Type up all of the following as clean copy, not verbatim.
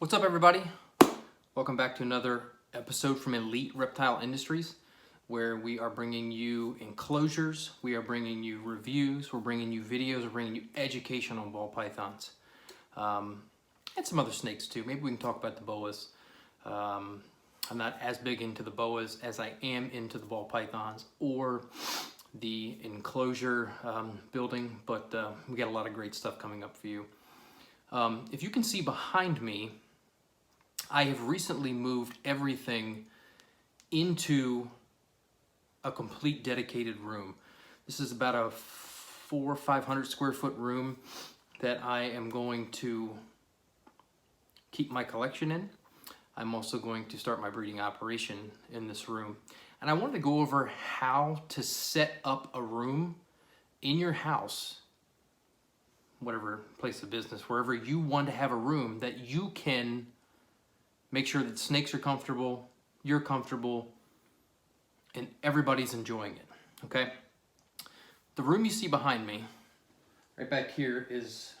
What's up, everybody? Welcome back to another episode from Elite Reptile Industries, where we are bringing you enclosures, we are bringing you reviews, we're bringing you videos, we're bringing you education on ball pythons. And some other snakes too. Maybe we can talk about the boas. I'm not as big into the boas as I am into the ball pythons or the enclosure building, but we got a lot of great stuff coming up for you. If you can see behind me, I have recently moved everything into a complete dedicated room. This is about a 400 or 500 square foot room that I am going to keep my collection in. I'm also going to start my breeding operation in this room. And I wanted to go over how to set up a room in your house, whatever place of business, wherever you want to have a room that you can make sure that snakes are comfortable, you're comfortable, and everybody's enjoying it, okay? The room you see behind me, right back here, is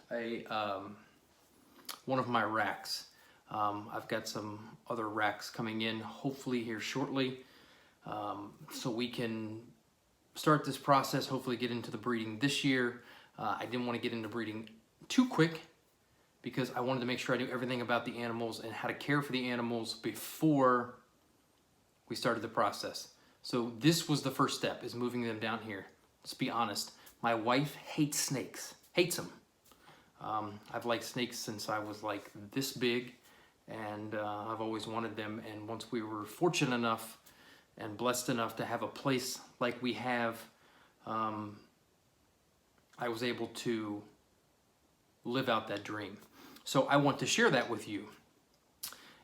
one of my racks. I've got some other racks coming in, hopefully here shortly, so we can start this process, hopefully get into the breeding this year. I didn't want to get into breeding too quick because I wanted to make sure I knew everything about the animals and how to care for the animals before we started the process. So this was the first step, is moving them down here. Let's be honest, my wife hates snakes, hates them. I've liked snakes since I was like this big, and I've always wanted them. And once we were fortunate enough and blessed enough to have a place like we have, I was able to live out that dream. So I want to share that with you.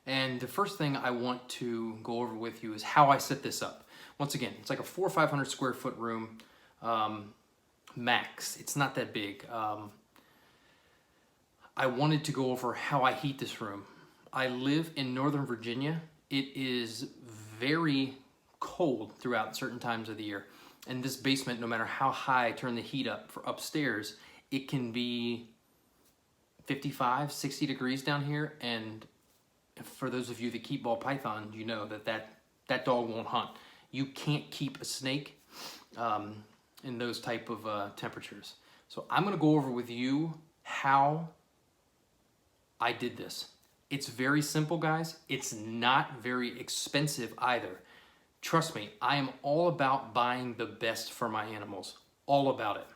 And the first thing I want to go over with you is how I set this up. Once again, it's like a 400 or 500 square foot room, max. It's not that big. I wanted to go over how I heat this room. I live in Northern Virginia. It is very cold throughout certain times of the year. And this basement, no matter how high I turn the heat up for upstairs, it can be 55, 60 degrees down here. And for those of you that keep ball pythons, you know that dog won't hunt. You can't keep a snake in those type of temperatures. So I'm gonna go over with you how I did this. It's very simple, guys. It's not very expensive either. Trust me, I am all about buying the best for my animals. All about it.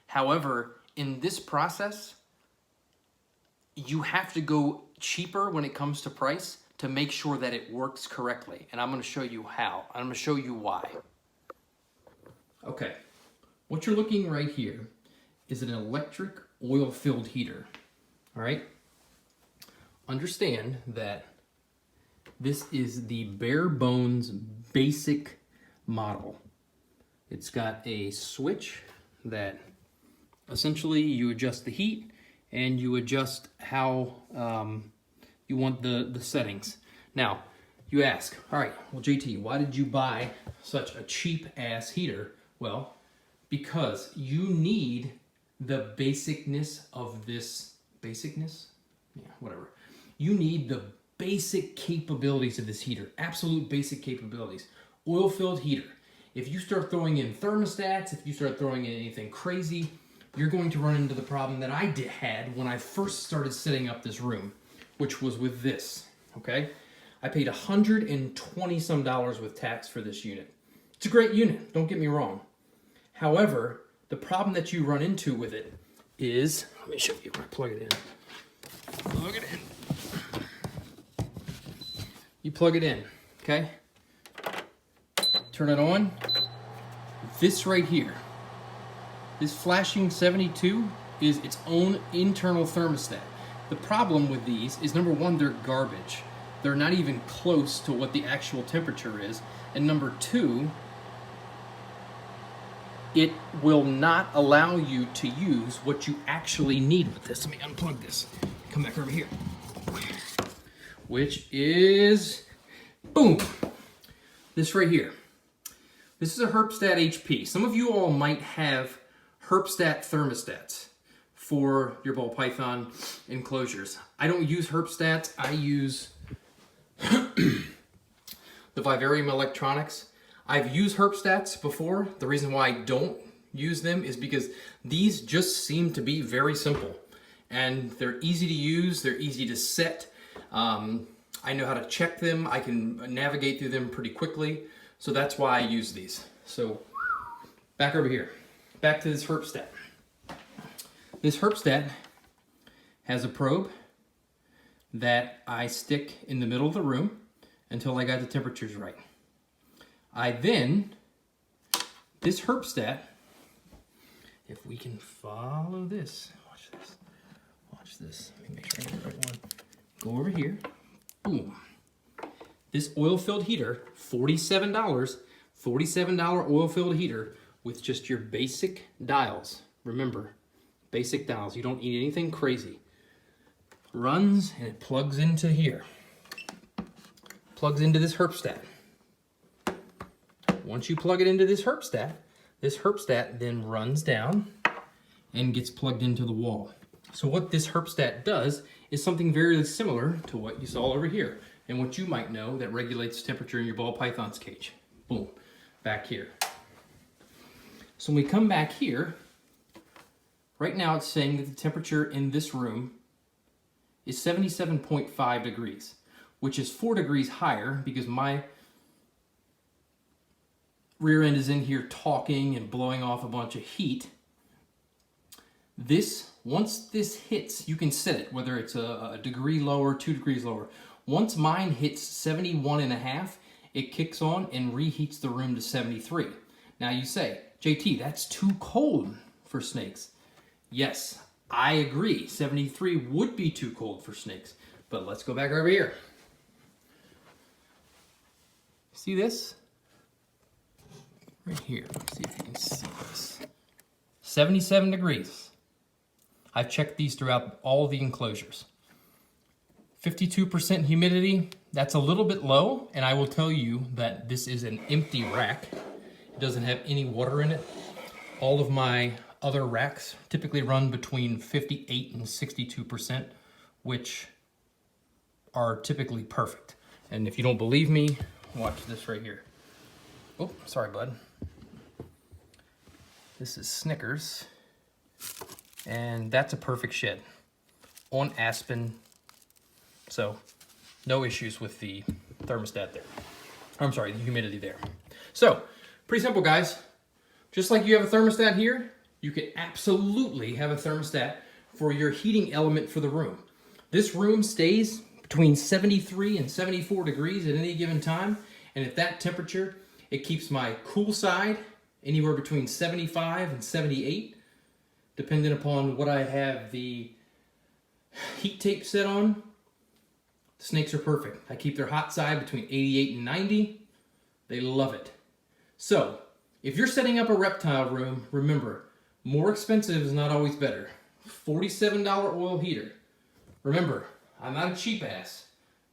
However, in this process, you have to go cheaper when it comes to price to make sure that it works correctly. And I'm going to show you how. I'm going to show you why. Okay, what you're looking right here is an electric oil-filled heater. All right? Understand that this is the bare bones basic model. It's got a switch that essentially you adjust the heat and you adjust how you want the settings. Now, you ask, all right, well, JT, why did you buy such a cheap ass heater? Well, because you need the basicness of this, basicness? Yeah, whatever. You need the basic capabilities of this heater, absolute basic capabilities. Oil-filled heater. If you start throwing in thermostats, if you start throwing in anything crazy, you're going to run into the problem that I had when I first started setting up this room, which was with this, okay? I paid $120 some with tax for this unit. It's a great unit, don't get me wrong. However, the problem that you run into with it is, let me show you where I plug it in. Plug it in. You plug it in, okay? Turn it on. This right here, this flashing 72 is its own internal thermostat. The problem with these is, number one, they're garbage. They're not even close to what the actual temperature is. And number two, it will not allow you to use what you actually need with this. Let me unplug this. Come back over here. Which is, boom, this right here. This is a Herpstat HP. Some of you all might have Herpstat thermostats. for your ball python enclosures. I don't use Herpstats. I use the Vivarium Electronics. I've used Herpstats before. The reason why I don't use them is because these just seem to be very simple. And they're easy to use, they're easy to set. I know how to check them. I can navigate through them pretty quickly. So that's why I use these. So back over here, back to this Herpstat. This Herpstat has a probe that I stick in the middle of the room until I got the temperatures right. This Herpstat, if we can follow this, watch this, let me make sure I get the right one. Go over here, boom. This oil-filled heater, $47, $47 oil-filled heater with just your basic dials. Remember, basic dials, you don't need anything crazy. Runs and it plugs into here. Plugs into this Herpstat. Once you plug it into this Herpstat then runs down and gets plugged into the wall. So what this Herpstat does is something very similar to what you saw over here and what you might know that regulates temperature in your ball python's cage. Boom, back here. So when we come back here, right now it's saying that the temperature in this room is 77.5 degrees, which is 4 degrees higher because my rear end is in here talking and blowing off a bunch of heat. Once this hits, you can set it, whether it's a degree lower, 2 degrees lower. Once mine hits 71.5, it kicks on and reheats the room to 73. Now you say, JT, that's too cold for snakes. Yes, I agree. 73 would be too cold for snakes. But let's go back over here. See this? Right here. Let's see if you can see this. 77 degrees. I've checked these throughout all the enclosures. 52% humidity, that's a little bit low, and I will tell you that this is an empty rack. It doesn't have any water in it. All of my other racks typically run between 58 and 62%, which are typically perfect. And if you don't believe me, watch this right here. Oh, sorry, bud. This is Snickers, and that's a perfect shed on Aspen. So no issues with the thermostat there. I'm sorry, the humidity there. So pretty simple, guys. Just like you have a thermostat here, you can absolutely have a thermostat for your heating element for the room. This room stays between 73 and 74 degrees at any given time. And at that temperature, it keeps my cool side anywhere between 75 and 78, depending upon what I have the heat tape set on. The snakes are perfect. I keep their hot side between 88 and 90. They love it. So, if you're setting up a reptile room, remember, more expensive is not always better. $47 oil heater. Remember, I'm not a cheap ass.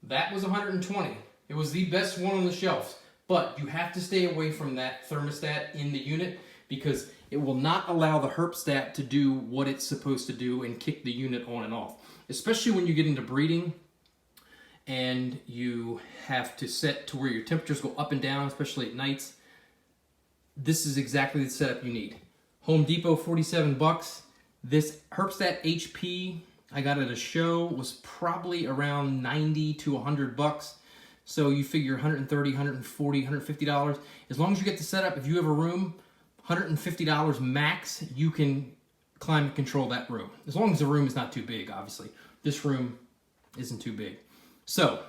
That was $120. It was the best one on the shelves. But you have to stay away from that thermostat in the unit because it will not allow the Herpstat to do what it's supposed to do and kick the unit on and off. Especially when you get into breeding and you have to set to where your temperatures go up and down, especially at nights. This is exactly the setup you need. Home Depot, 47 bucks. This Herpstat HP I got at a show was probably around 90 to 100 bucks. So you figure 130, 140, 150 $150. As long as you get the setup, if you have a room, $150 max, you can climate control that room. As long as the room is not too big, obviously. This room isn't too big. So,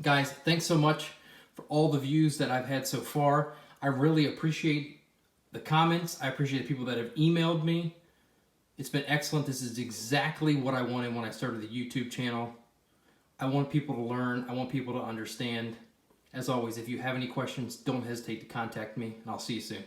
guys, thanks so much for all the views that I've had so far. I really appreciate the comments. I appreciate the people that have emailed me. It's been excellent. This is exactly what I wanted when I started the YouTube channel. I want people to learn. I want people to understand. As always, if you have any questions, don't hesitate to contact me, and I'll see you soon.